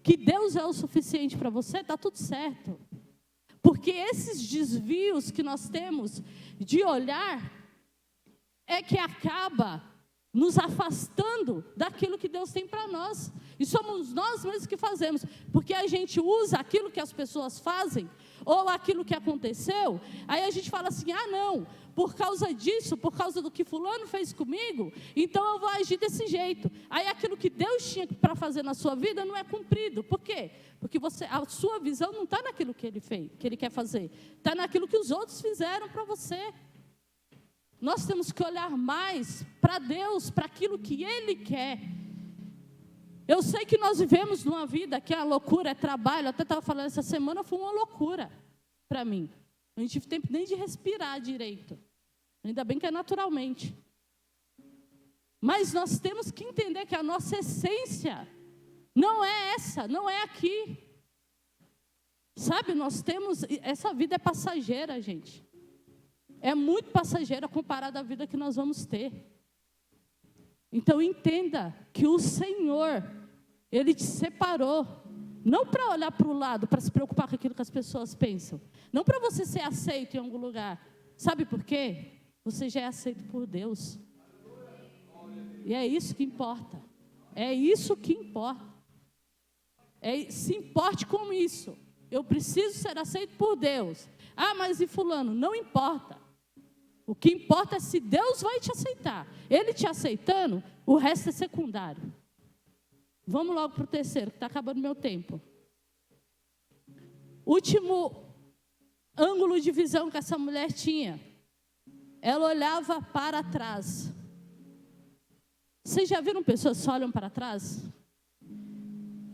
que Deus é o suficiente para você, está tudo certo. Porque esses desvios que nós temos de olhar é que acaba nos afastando daquilo que Deus tem para nós. E somos nós mesmos que fazemos, porque a gente usa aquilo que as pessoas fazem, ou aquilo que aconteceu, aí a gente fala assim, não, por causa disso, por causa do que fulano fez comigo, então eu vou agir desse jeito. Aí aquilo que Deus tinha para fazer na sua vida não é cumprido. Por quê? Porque a sua visão não está naquilo que Ele fez, que Ele quer fazer, está naquilo que os outros fizeram para você. Nós temos que olhar mais para Deus, para aquilo que Ele quer. Eu sei que nós vivemos numa vida que a loucura é trabalho. Eu até estava falando, essa semana foi uma loucura para mim. Eu não tive tempo nem de respirar direito. Ainda bem que é naturalmente. Mas nós temos que entender que a nossa essência não é essa, não é aqui. Sabe, nós temos, essa vida é passageira, gente. É muito passageira comparada à vida que nós vamos ter. Então entenda que o Senhor, Ele te separou, não para olhar para o lado, para se preocupar com aquilo que as pessoas pensam. Não para você ser aceito em algum lugar. Sabe por quê? Você já é aceito por Deus. E é isso que importa. É isso que importa. Se importe com isso. Eu preciso ser aceito por Deus. Ah, mas e fulano? Não importa. O que importa é se Deus vai te aceitar. Ele te aceitando, o resto é secundário. Vamos logo para o terceiro, que está acabando meu tempo. Último ângulo de visão que essa mulher tinha. Ela olhava para trás. Vocês já viram pessoas que só olham para trás?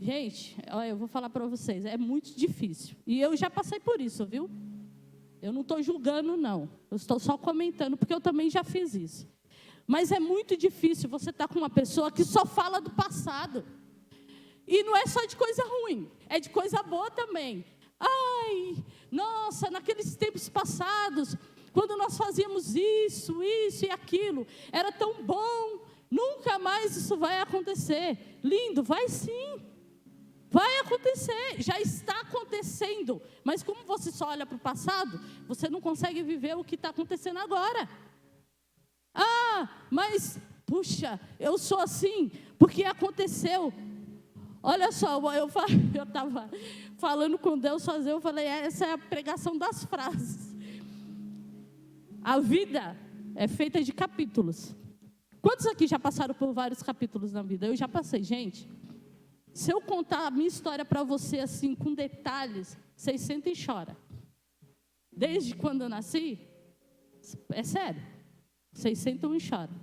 Gente, olha, eu vou falar para vocês, é muito difícil. E eu já passei por isso, viu? Eu não estou julgando, não. Eu estou só comentando, porque eu também já fiz isso. Mas é muito difícil você estar com uma pessoa que só fala do passado. E não é só de coisa ruim, é de coisa boa também. Ai, nossa, naqueles tempos passados, quando nós fazíamos isso e aquilo, era tão bom, nunca mais isso vai acontecer. Lindo, vai sim. Vai acontecer, já está acontecendo. Mas como você só olha para o passado, você não consegue viver o que está acontecendo agora. Ah, mas, puxa, eu sou assim, porque aconteceu. Olha só, eu estava falando com Deus sozinho, eu falei, essa é a pregação das frases. A vida é feita de capítulos. Quantos aqui já passaram por vários capítulos na vida? Eu já passei, gente. Se eu contar a minha história para você assim, com detalhes, vocês sentem e choram. Desde quando eu nasci, é sério, vocês sentam e choram.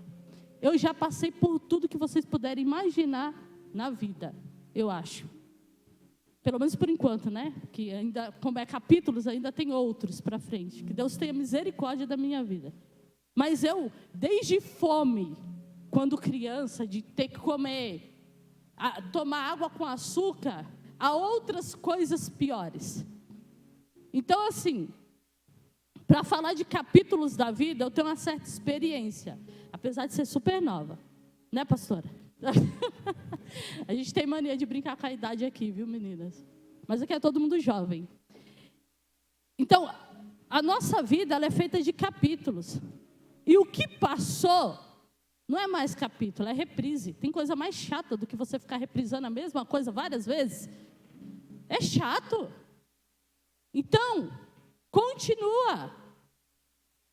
Eu já passei por tudo que vocês puderem imaginar na vida, eu acho. Pelo menos por enquanto, né? Que ainda, como é capítulos, ainda tem outros para frente. Que Deus tenha misericórdia da minha vida. Mas eu, desde fome, quando criança, de ter que comer, tomar água com açúcar, a outras coisas piores. Então, assim, para falar de capítulos da vida, eu tenho uma certa experiência, apesar de ser super nova. Né, pastora? A gente tem mania de brincar com a idade aqui, viu, meninas? Mas aqui é todo mundo jovem. Então, a nossa vida, ela é feita de capítulos. E o que passou não é mais capítulo, é reprise. Tem coisa mais chata do que você ficar reprisando a mesma coisa várias vezes? É chato. Então, continua.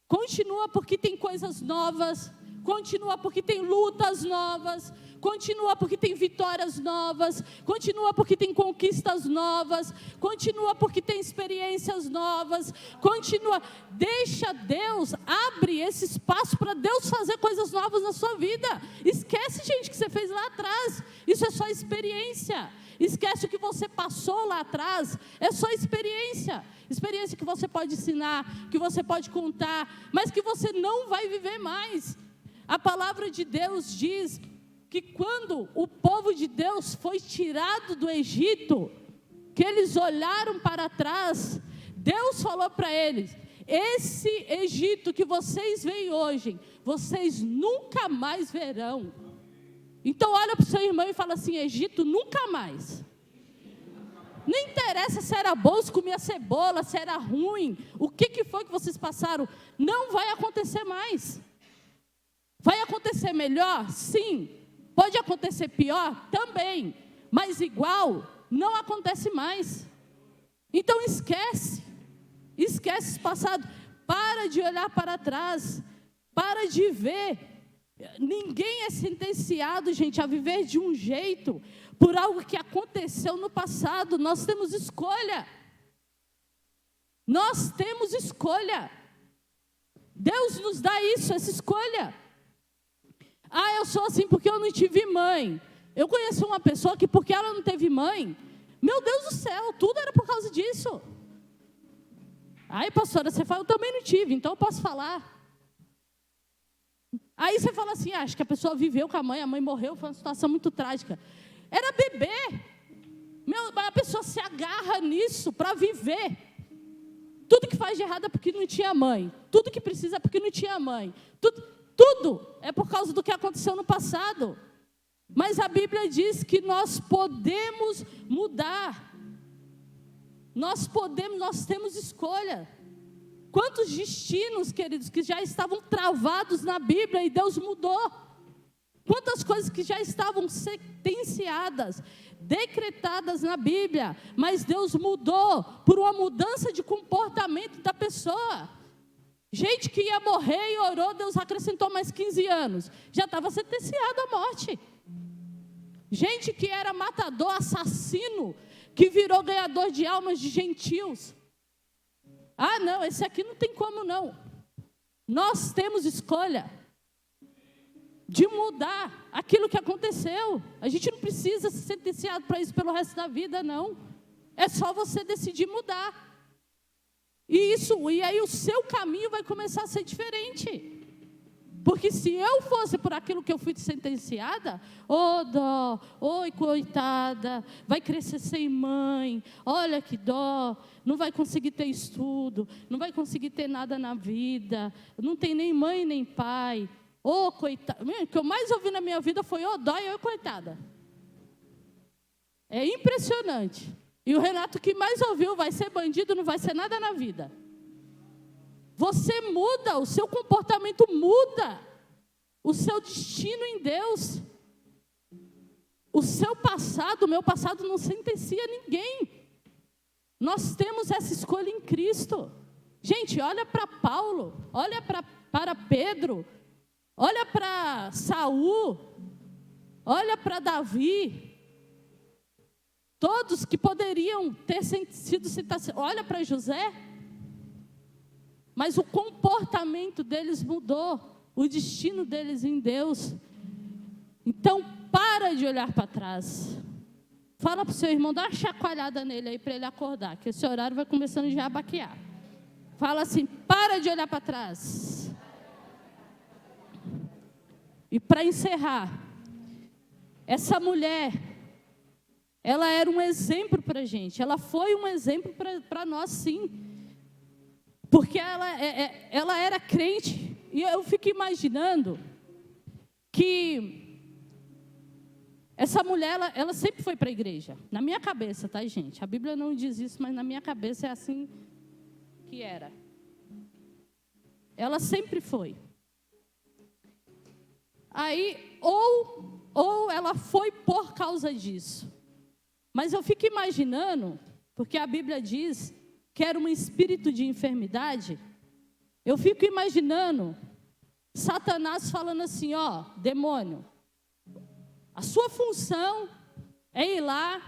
Continua porque tem coisas novas. Continua porque tem lutas novas. Continua porque tem vitórias novas. Continua porque tem conquistas novas. Continua porque tem experiências novas. Continua. Deixa Deus, abre esse espaço para Deus fazer coisas novas na sua vida. Esquece, gente, que você fez lá atrás. Isso é só experiência. Esquece o que você passou lá atrás. É só experiência. Experiência que você pode ensinar, que você pode contar, mas que você não vai viver mais. A palavra de Deus diz que quando o povo de Deus foi tirado do Egito, que eles olharam para trás, Deus falou para eles: esse Egito que vocês veem hoje, vocês nunca mais verão. Então olha para o seu irmão e fala assim: Egito nunca mais. Não interessa se era bom, se comia cebola, se era ruim, o que foi que vocês passaram, não vai acontecer mais. Vai acontecer melhor? Sim. Pode acontecer pior? Também. Mas igual, não acontece mais. Então esquece esse passado. Para de olhar para trás. Para de ver. Ninguém é sentenciado, gente, a viver de um jeito por algo que aconteceu no passado. Nós temos escolha. Nós temos escolha. Deus nos dá isso, essa escolha. Ah, eu sou assim porque eu não tive mãe. Eu conheço uma pessoa que porque ela não teve mãe, meu Deus do céu, tudo era por causa disso. Aí, pastora, você fala, eu também não tive, então eu posso falar. Aí você fala assim, acho que a pessoa viveu com a mãe morreu, foi uma situação muito trágica. Era bebê. A pessoa se agarra nisso para viver. Tudo que faz de errado é porque não tinha mãe. Tudo que precisa é porque não tinha mãe. Tudo é por causa do que aconteceu no passado. Mas a Bíblia diz que nós podemos mudar. Nós temos escolha. Quantos destinos, queridos, que já estavam travados na Bíblia e Deus mudou. Quantas coisas que já estavam sentenciadas, decretadas na Bíblia, mas Deus mudou por uma mudança de comportamento da pessoa. Gente que ia morrer e orou, Deus acrescentou mais 15 anos. Já estava sentenciado à morte. Gente que era matador, assassino, que virou ganhador de almas de gentios. Ah, não, esse aqui não tem como não. Nós temos escolha de mudar aquilo que aconteceu. A gente não precisa ser sentenciado para isso pelo resto da vida, não. É só você decidir mudar. E aí o seu caminho vai começar a ser diferente. Porque se eu fosse por aquilo que eu fui sentenciada, dó, oi coitada, vai crescer sem mãe, olha que dó, não vai conseguir ter estudo, não vai conseguir ter nada na vida, não tem nem mãe nem pai, coitada. O que eu mais ouvi na minha vida foi dó e coitada. É impressionante. E o Renato que mais ouviu, vai ser bandido, não vai ser nada na vida. Você muda, o seu comportamento muda, o seu destino em Deus. O seu passado, o meu passado não sentencia ninguém. Nós temos essa escolha em Cristo. Gente, olha para Paulo, olha para Pedro, olha para Saul, olha para Davi. Todos que poderiam ter sido sentenciados, olha para José. Mas o comportamento deles mudou, o destino deles em Deus. Então, para de olhar para trás. Fala para o seu irmão, dá uma chacoalhada nele aí para ele acordar, que esse horário vai começando já a baquear. Fala assim, para de olhar para trás. E para encerrar, essa mulher, ela era um exemplo para a gente, ela foi um exemplo para nós sim. Porque ela era crente, e eu fico imaginando que essa mulher, ela sempre foi para a igreja. Na minha cabeça, tá, gente? A Bíblia não diz isso, mas na minha cabeça é assim que era. Ela sempre foi. Aí, ou ela foi por causa disso. Mas eu fico imaginando, porque a Bíblia diz que era um espírito de enfermidade, eu fico imaginando Satanás falando assim, demônio, a sua função é ir lá,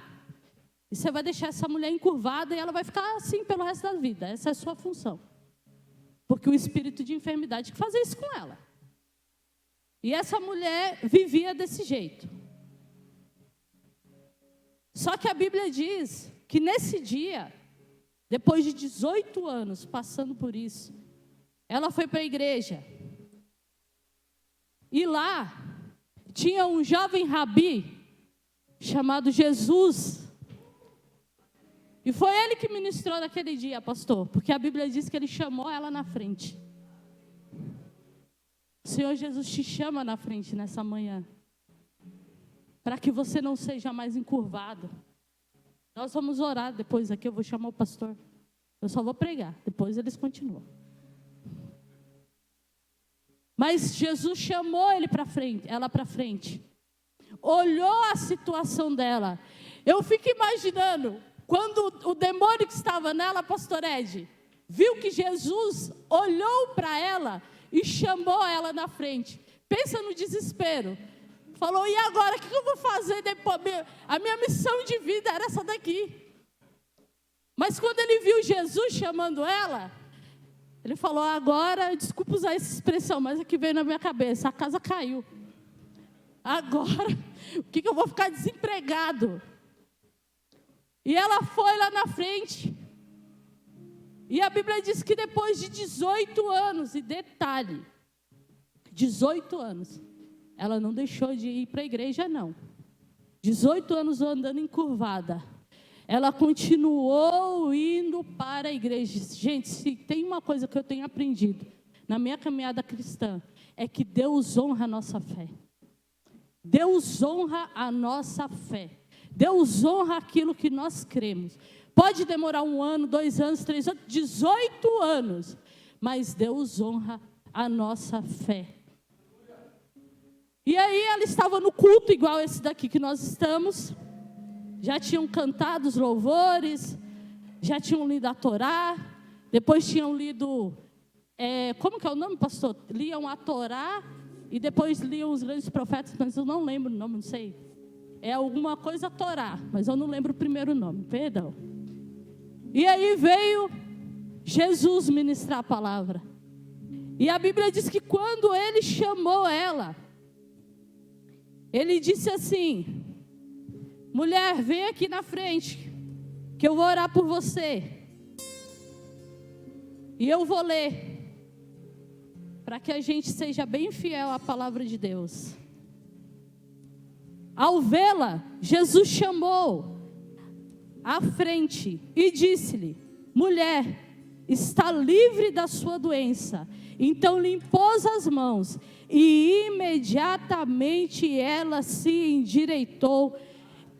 e você vai deixar essa mulher encurvada, e ela vai ficar assim pelo resto da vida, essa é a sua função. Porque o espírito de enfermidade que fazia isso com ela. E essa mulher vivia desse jeito. Só que a Bíblia diz que nesse dia, depois de 18 anos passando por isso, ela foi para a igreja. E lá tinha um jovem rabi chamado Jesus. E foi ele que ministrou naquele dia, pastor, porque a Bíblia diz que ele chamou ela na frente. O Senhor Jesus te chama na frente nessa manhã, para que você não seja mais encurvado. Nós vamos orar depois aqui, eu vou chamar o pastor. Eu só vou pregar, depois eles continuam. Mas Jesus chamou ela para frente. Olhou a situação dela. Eu fico imaginando, quando o demônio que estava nela, pastor Ed, viu que Jesus olhou para ela e chamou ela na frente. Pensa no desespero. Falou, e agora, o que eu vou fazer depois? A minha missão de vida era essa daqui. Mas quando ele viu Jesus chamando ela, ele falou, agora, desculpa usar essa expressão, mas é que veio na minha cabeça, a casa caiu. Agora, o que eu vou ficar desempregado? E ela foi lá na frente. E a Bíblia diz que depois de 18 anos, e detalhe, 18 anos, ela não deixou de ir para a igreja, não. 18 anos andando encurvada. ela continuou indo para a igreja. Gente, se tem uma coisa que eu tenho aprendido na minha caminhada cristã, é que Deus honra a nossa fé. Deus honra a nossa fé. Deus honra aquilo que nós cremos. Pode demorar 1 ano, 2 anos, 3 anos, 18 anos, mas Deus honra a nossa fé. E aí ela estava no culto igual esse daqui que nós estamos. Já tinham cantado os louvores, já tinham lido a Torá, depois tinham lido, como que é o nome, pastor? Liam a Torá e depois liam os grandes profetas, mas eu não lembro o nome, não sei. É alguma coisa Torá, mas eu não lembro o primeiro nome, perdão. E aí veio Jesus ministrar a palavra. E a Bíblia diz que quando ele chamou ela, ele disse assim: mulher, vem aqui na frente, que eu vou orar por você. E eu vou ler, para que a gente seja bem fiel à palavra de Deus. Ao vê-la, Jesus chamou à frente e disse-lhe: mulher, está livre da sua doença. Então lhe impôs as mãos e imediatamente ela se endireitou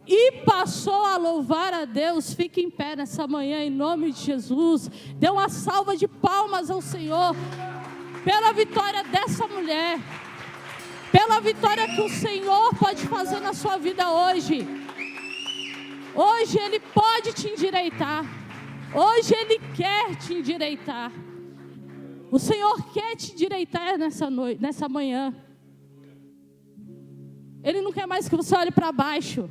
e passou a louvar a Deus. Fique em pé nessa manhã em nome de Jesus. Dê uma salva de palmas ao Senhor pela vitória dessa mulher, pela vitória que o Senhor pode fazer na sua vida hoje. Hoje Ele pode te endireitar. Hoje Ele quer te endireitar. O Senhor quer te endireitar nessa manhã. Ele não quer mais que você olhe para baixo.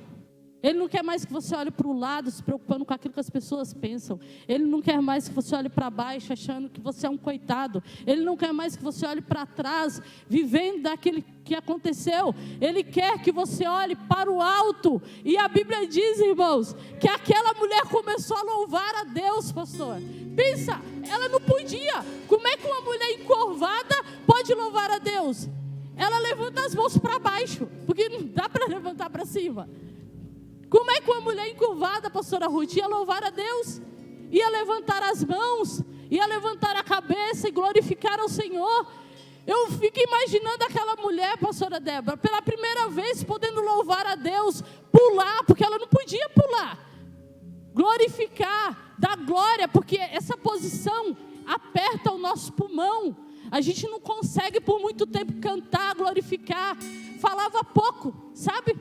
Ele não quer mais que você olhe para o lado, se preocupando com aquilo que as pessoas pensam. Ele não quer mais que você olhe para baixo, achando que você é um coitado. Ele não quer mais que você olhe para trás, vivendo daquilo que aconteceu. Ele quer que você olhe para o alto. E a Bíblia diz, irmãos, que aquela mulher começou a louvar a Deus, pastor. Pensa, ela não podia. Como é que uma mulher encurvada pode louvar a Deus? Ela levanta as mãos para baixo, porque não dá para levantar para cima. Como é que uma mulher encurvada, pastora Ruth, ia louvar a Deus? Ia levantar as mãos, ia levantar a cabeça e glorificar ao Senhor. Eu fico imaginando aquela mulher, pastora Débora, pela primeira vez podendo louvar a Deus, pular, porque ela não podia pular. Glorificar, dar glória, porque essa posição aperta o nosso pulmão. A gente não consegue por muito tempo cantar, glorificar. Falava pouco, sabe?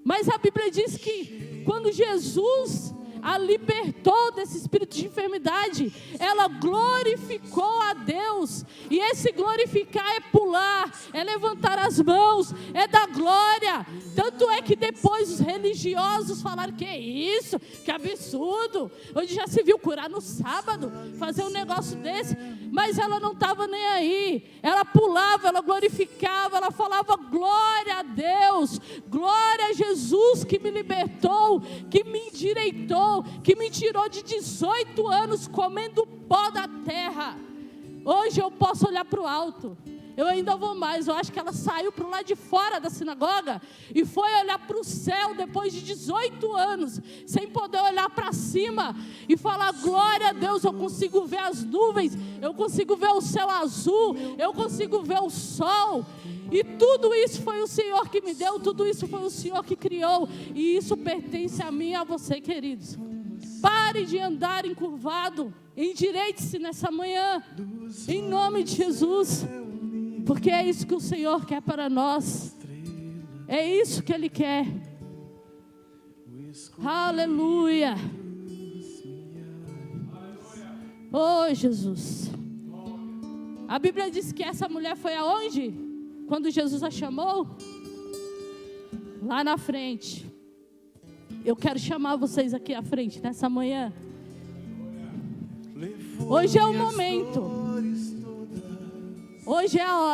Mas a Bíblia diz que quando Jesus a libertou desse espírito de enfermidade, ela glorificou a Deus. E esse glorificar é pular, é levantar as mãos, é dar glória. Tanto é que depois os religiosos falaram: que isso, que absurdo, onde já se viu curar no sábado, fazer um negócio desse. Mas ela não estava nem aí, ela pulava, ela glorificava, ela falava: glória a Deus, glória a Jesus que me libertou, que me endireitou, que me tirou de 18 anos comendo pó da terra. Hoje eu posso olhar para o alto. Eu ainda vou mais, eu acho que ela saiu para o lado de fora da sinagoga e foi olhar para o céu depois de 18 anos, sem poder olhar para cima e falar: glória a Deus, eu consigo ver as nuvens, eu consigo ver o céu azul, eu consigo ver o sol. E tudo isso foi o Senhor que me deu, tudo isso foi o Senhor que criou, e isso pertence a mim e a você, queridos. Pare de andar encurvado, endireite-se nessa manhã, em nome de Jesus. Porque é isso que o Senhor quer para nós. É isso que Ele quer. Aleluia. Oh, Jesus. A Bíblia diz que essa mulher foi aonde? Quando Jesus a chamou? Lá na frente. Eu quero chamar vocês aqui à frente nessa manhã. Hoje é o momento. Hoje é a hora.